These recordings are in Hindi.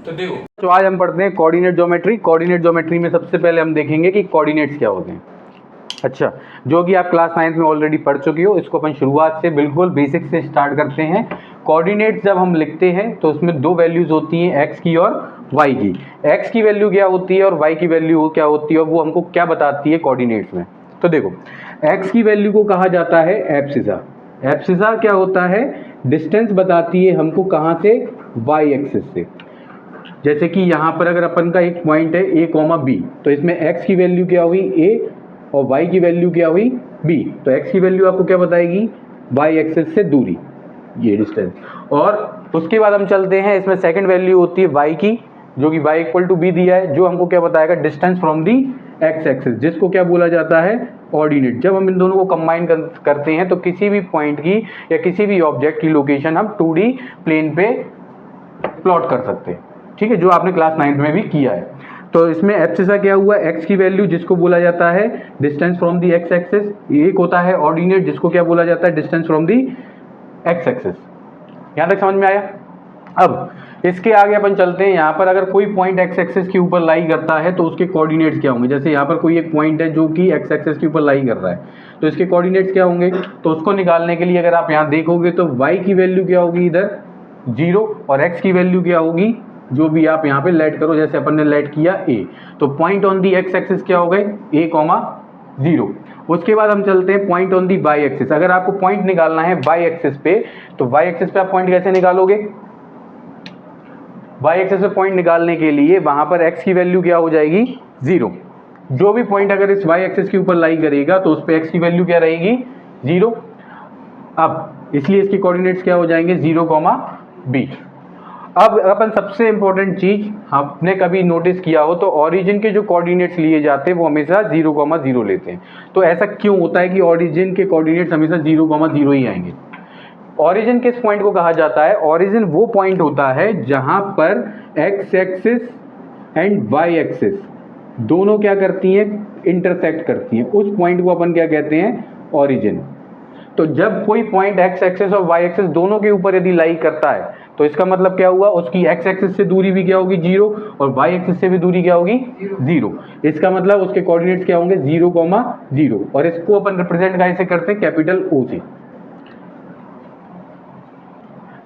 तो देखो, तो आज हम पढ़ते हैं कोऑर्डिनेट ज्योमेट्री। कोऑर्डिनेट ज्योमेट्री में सबसे पहले हम देखेंगे कि कोऑर्डिनेट्स क्या होते हैं। अच्छा, जो कि आप क्लास 9 में ऑलरेडी पढ़ चुके हो, इसको अपन शुरुआत से बिल्कुल बेसिक से स्टार्ट करते हैं। कोऑर्डिनेट्स जब हम लिखते हैं तो उसमें दो वैल्यूज होती हैं, एक्स की और वाई की। एक्स की वैल्यू क्या होती है और वाई की वैल्यू क्या होती है और वो हमको क्या बताती है कोऑर्डिनेट्स में। तो देखो, एक्स की वैल्यू को कहा जाता है एब्सिसा। एब्सिसा क्या होता है? डिस्टेंस बताती है हमको कहाँ से? वाई एक्सिस से। जैसे कि यहाँ पर अगर अपन का एक पॉइंट है ए कॉमा बी, तो इसमें एक्स की वैल्यू क्या हुई? ए, और वाई की वैल्यू क्या हुई? बी। तो एक्स की वैल्यू आपको क्या बताएगी? वाई एक्सिस से दूरी, ये डिस्टेंस। और उसके बाद हम चलते हैं, इसमें सेकंड वैल्यू होती है वाई की, जो कि वाई इक्वल टू बी दिया है, जो हमको क्या बताएगा? Distance from the X axis, जिसको क्या बोला जाता है? ऑर्डिनेट। जब हम इन दोनों को कंबाइन करते हैं तो किसी भी पॉइंट की या किसी भी ऑब्जेक्ट की लोकेशन हम 2D प्लेन पे प्लॉट कर सकते हैं। ठीक है, जो आपने क्लास 9 में भी किया है। तो इसमें एब्सिसा क्या हुआ? एक्स की वैल्यू, जिसको बोला जाता है distance from the X axis. एक होता है ऑर्डिनेट, जिसको क्या बोला जाता है? Distance from the X axis. यहाँ तक समझ में आया? अब इसके आगे अपन चलते हैं। यहाँ पर अगर कोई पॉइंट एक्स एक्सिस के ऊपर लाई करता है तो उसके कोऑर्डिनेट्स क्या होंगे? जैसे यहाँ पर कोई एक पॉइंट है जो कि एक्स एक्सिस के ऊपर लाई कर रहा है, तो इसके कोऑर्डिनेट्स क्या होंगे? तो उसको निकालने के लिए अगर आप यहाँ देखोगे तो वाई की वैल्यू क्या होगी? इधर 0, और एक्स की वैल्यू क्या होगी? जो भी आप यहाँ पे लेट करो, जैसे अपन ने लेट किया ए, तो point on the X axis क्या हो गए? A comma 0। उसके बाद हम चलते हैं point on the Y axis. अगर आपको पॉइंट निकालना है वाई एक्सिस पे, तो वाई एक्सिस पे आप पॉइंट कैसे निकालोगे? वाई एक्सिस पे पॉइंट निकालने के लिए वहां पर एक्स की वैल्यू क्या हो जाएगी? 0। जो भी पॉइंट अगर इस वाई एक्सिस के ऊपर लाई करेगा तो उस पर एक्स की वैल्यू क्या रहेगी? 0। अब इसलिए इसके कोऑर्डिनेट्स क्या हो जाएंगे? 0, बी। अब अपन सबसे इंपॉर्टेंट चीज आपने कभी नोटिस किया हो तो ओरिजिन के जो कोऑर्डिनेट्स लिए जाते हैं वो हमेशा 0, 0 लेते हैं। तो ऐसा क्यों होता है कि ओरिजिन के कोऑर्डिनेट्स हमेशा 0, 0 ही आएंगे? ओरिजिन किस पॉइंट को कहा जाता है? ओरिजिन वो पॉइंट होता है जहां पर X axis and Y axis दोनों क्या करती हैं? इंटरसेक्ट करती हैं। उस पॉइंट को अपन क्या कहते हैं? ओरिजिन। तो जब कोई पॉइंट एक्स एक्सिस और वाई एक्सिस दोनों के ऊपर यदि लाई करता है तो इसका मतलब क्या हुआ? उसकी एक्स एक्सिस से दूरी भी क्या होगी? 0, और वाई एक्सिस से भी दूरी क्या होगी? 0। इसका मतलब उसके कोऑर्डिनेट्स क्या होंगे? 0, 0। और इसको अपन रिप्रेजेंट कैसे करते हैं? कैपिटल ओ से।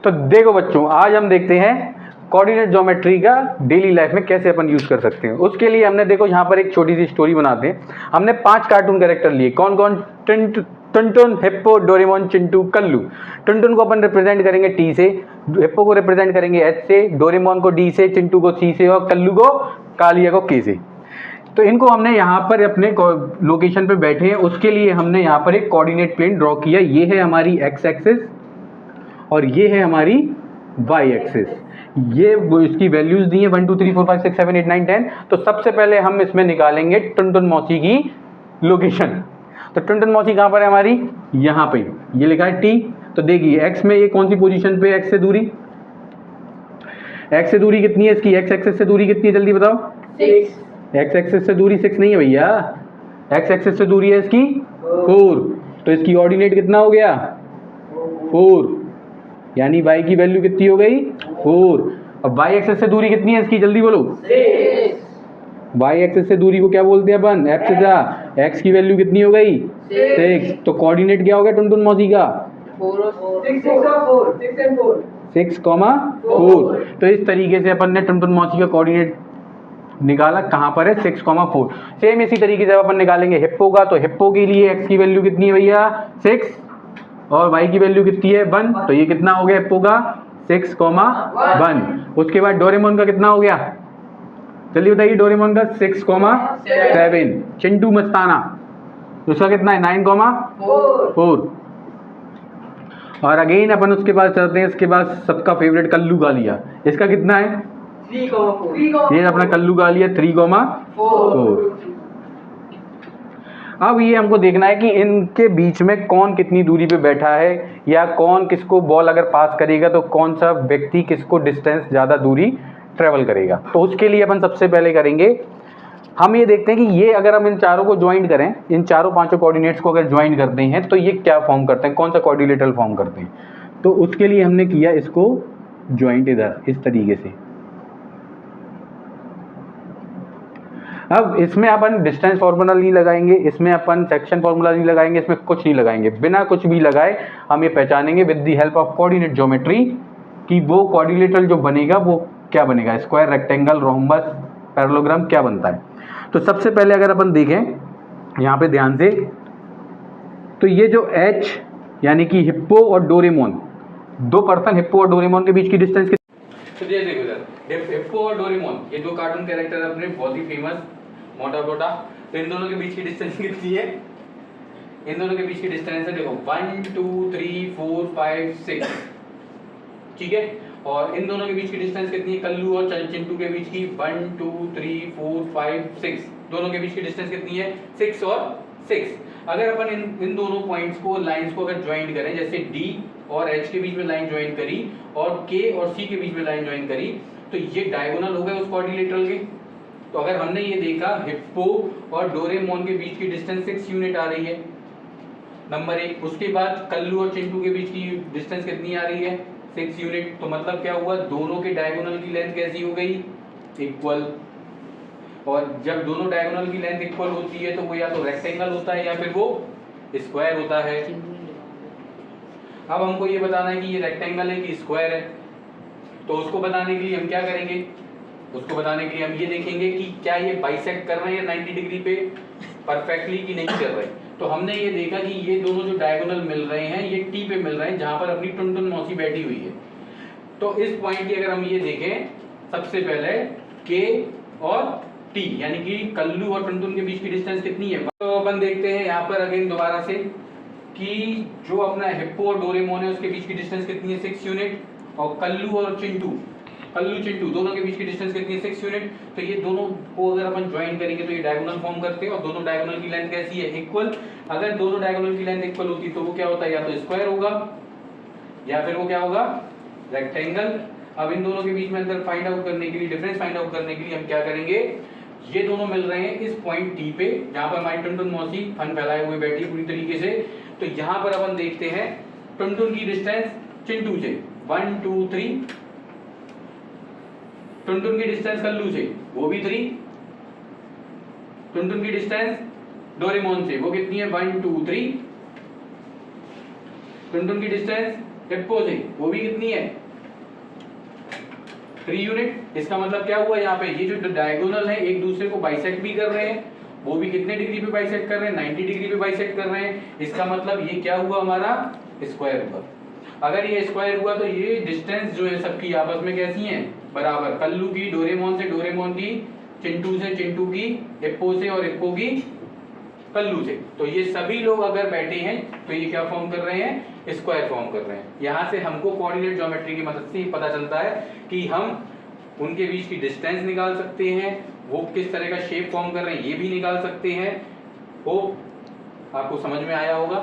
तो देखो बच्चों, आज हम देखते हैं कोऑर्डिनेट ज्योमेट्री का डेली लाइफ में कैसे अपन यूज कर सकते हैं। उसके लिए हमने देखो यहाँ पर एक छोटी सी स्टोरी बनाते हैं। हमने 5 कार्टून कैरेक्टर लिए। कौन कौन? Tuntun, Hippo, Doraemon, Chintu, Kallu. टुनटुन को अपन रिप्रेजेंट करेंगे टी से, हिप्पो को रिप्रेजेंट करेंगे एच से, डोरेमोन को डी से, चिंटू को सी से और कल्लू को, कालिया को के से। तो इनको हमने यहाँ पर अपने लोकेशन पे बैठे हैं, उसके लिए हमने यहाँ पर एक कोऑर्डिनेट प्लेन ड्रॉ किया। ये है हमारी एक्स एक्सिस और ये है हमारी वाई एक्सिस। ये इसकी वैल्यूज दी है 1 2 3 4 5 6 7 8 9 10। तो सबसे पहले हम इसमें निकालेंगे टुनटुन मौसी की लोकेशन। तो टुनटुन मौसी कहाँ पर है हमारी? यहाँ पे, ये लिखा है टी। तो देखिए एक्स में ये कौन सी पोजीशन पे? एक्स से दूरी। एक्स से दूरी कितनी है इसकी? एक्स एक्सिस से दूरी कितनी है? जल्दी बताओ। 6। एक्स एक्सिस से दूरी 6 नहीं है भैया, एक्स एक्सिस से दूरी है इसकी 4। तो इसकी ऑर्डिनेट कितना हो गया? 4। यानी y की वैल्यू कितनी हो गई? 4। अब y एक्सिस से दूरी कितनी है इसकी? जल्दी बोलो। 6। y एक्सिस से दूरी को क्या बोलते हैं अपन? एब्सिसा। x की वैल्यू कितनी हो गई? 6। तो कोऑर्डिनेट क्या हो गया टुनटुन मौसी का? 6, 4। तो इस तरीके से अपन ने टुनटुन मौसी का कोऑर्डिनेट निकाला। कहाँ पर है? 6, 4। सेम इसी तरीके से अपन निकालेंगे हिप्पो का। तो हिप्पो के लिए x की वैल्यू कितनी है भैया? 6, और y की वैल्यू कितनी है? 1। तो ये कितना हो गया हिप्पो का? 6, 1। उसके बाद डोरेमोन का कितना हो गया? जल्दी बताइए। डोरेमोन का 6, 7। चिंटू मस्ताना, उसका कितना है? 9, 4। और अगेन अपन उसके बाद चलते हैं, इसके बाद सबका फेवरेट कल्लू कालिया। इसका कितना है? 3, 4। ये अपना कल्लू कालिया 3, 4। अब ये हमको देखना है कि इनके बीच में कौन कितनी दूरी पे बैठा है, या कौन किसको बॉल अगर पास करेगा तो कौन सा व्यक्ति किसको डिस्टेंस ज़्यादा दूरी ट्रेवल करेगा। तो उसके लिए अपन सबसे पहले करेंगे, हम ये देखते हैं कि ये अगर हम इन चारों को ज्वाइन करें, इन चारों पांचों कोऑर्डिनेट्स को अगर ज्वाइन करते हैं तो ये क्या फॉर्म करते हैं? कौन सा कोऑर्डिनेटल फॉर्म करते हैं? तो उसके लिए हमने किया इसको ज्वाइंट इधर इस तरीके से। अब इसमें अपन डिस्टेंस फार्मूला नहीं लगाएंगे, इसमें अपन सेक्शन फार्मूला नहीं लगाएंगे, इसमें कुछ नहीं लगाएंगे, बिना कुछ भी लगाए हम ये पहचानेंगे with the help of coordinate geometry कि वो क्वाड्रिलेटरल जो बनेगा वो क्या बनेगा, स्क्वायर, रेक्टेंगल, रोम्बस, पैरेललोग्राम क्या बनता है। तो सबसे पहले अगर अपन देखें यहाँ पे ध्यान से, तो ये जो H यानी कि हिप्पो और डोरेमोन, दो पर्सन हिप्पो और डोरेमोन के बीच की डिस्टेंस तो ये देखो सर, हिप्पो और डोरेमोन ये दो कार्टून कैरेक्टर अपने बहुत ही फेमस, मोटा मोटा। तो इन दोनों के बीच की डिस्टेंस कितनी है, इन दोनों के बीच की डिस्टेंस है देखो 1 2 3 4 5 6, ठीक है। और इन दोनों के बीच की डिस्टेंस कितनी है, कल्लू और चिंटू के बीच की 1 2 3 4 5 6, दोनों के बीच की डिस्टेंस कितनी है 6 और 6। अगर अपन इन दोनों पॉइंट्स को, लाइंस को अगर ज्वाइन करें, जैसे D और H के बीच में लाइन ज्वाइन करी और K और C के बीच में लाइन ज्वाइन करी, तो ये डायगोनल हो गए उस क्वाड्रिलेटरल के। तो अगर हमने ये देखा हिप्पो और डोरेमोन के बीच की डिस्टेंस 6 यूनिट आ रही है, नंबर 1। उसके बाद कल्लू और चिंटू के बीच की डिस्टेंस कितनी आ रही है 6 यूनिट। तो मतलब क्या हुआ, दोनों के डायगोनल की लेंथ कैसी हो गई, इक्वल। और जब दोनों डायगोनल की लेंथ इक्वल होती है तो वो या तो रेक्टेंगल होता है या फिर वो स्क्वायर होता है। अब हमको ये बताना है कि ये रेक्टेंगल है कि स्क्वायर है। तो उसको बताने के लिए हम क्या करेंगे, उसको बताने के लिए हम ये देखेंगे कि क्या ये बाइसेक्ट कर रहे हैं 90 डिग्री पे परफेक्टली कि नहीं कर रहे। तो हमने ये देखा कि ये दोनों जो डायगोनल मिल रहे हैं ये टी पे मिल रहे हैं, जहां पर अपनी टुनटुन मौसी बैठी हुई है। तो इस पॉइंट की अगर हम ये देखें, सबसे पहले के और टी यानी कि कल्लू और टुनटुन के बीच की डिस्टेंस कितनी है। तो अपन देखते हैं यहाँ पर अगेन दोबारा से कि जो अपना हिप्पो और डोरेमोन है उसके बीच की डिस्टेंस कितनी है 6 यूनिट, और कल्लू और चिंटू दोनों के बीच की डिस्टेंस कितनी है 6 यूनिट। तो ये दोनों को अगर अपन ज्वाइन करेंगे तो ये डायगोनल फॉर्म करते हैं, और दोनों डायगोनल की लेंथ कैसी है, इक्वल। अगर दोनों डायगोनल की लेंथ इक्वल होती तो वो क्या होता है, या तो स्क्वायर होगा या फिर वो क्या होगा, रेक्टेंगल। अब इन दोनों के बीच में अंतर फाइंड आउट करने के लिए, डिफरेंस फाइंड आउट करने के लिए हम क्या करेंगे, ये दोनों मिल रहे हैं इस पॉइंट टी पे, जहां पर हमारी टुनटुन मौसी फन फैलाए हुए बैठी पूरी तरीके से। तो यहां पर अपन देखते हैं टुनटुन की डिस्टेंस चिंटू से 1 2 3, टुनटुन की डिस्टेंस कल्लू से वो भी 3, टुनटुन की डिस्टेंस डोरेमोन से वो कितनी है 1 2 3, टुनटुन की डिस्टेंस हिप्पो से वो भी कितनी है 3 यूनिट। इसका मतलब क्या हुआ, यहाँ पे ये जो डायगोनल है एक दूसरे को बाइसेक्ट भी कर रहे हैं, वो भी कितने डिग्री पे बाइसेक्ट कर रहे हैं 90 डिग्री पे बाइसेक्ट कर रहे हैं। इसका मतलब ये क्या हुआ, हमारा स्क्वायर हुआ। अगर ये स्क्वायर हुआ तो ये डिस्टेंस जो है सबकी आपस में कैसी है, बराबर। कल्लू की डोरेमोन से, डोरेमोन की चिंटू से, चिंटू की हिप्पो से, और हिप्पो की कल्लू से। तो ये सभी लोग अगर बैठे हैं तो ये क्या फॉर्म कर रहे हैं, स्क्वायर फॉर्म कर रहे हैं। यहाँ से हमको कोऑर्डिनेट ज्योमेट्री की मदद से पता चलता है कि हम उनके बीच की डिस्टेंस निकाल सकते हैं, वो किस तरह का शेप फॉर्म कर रहे हैं ये भी निकाल सकते हैं। वो आपको समझ में आया होगा।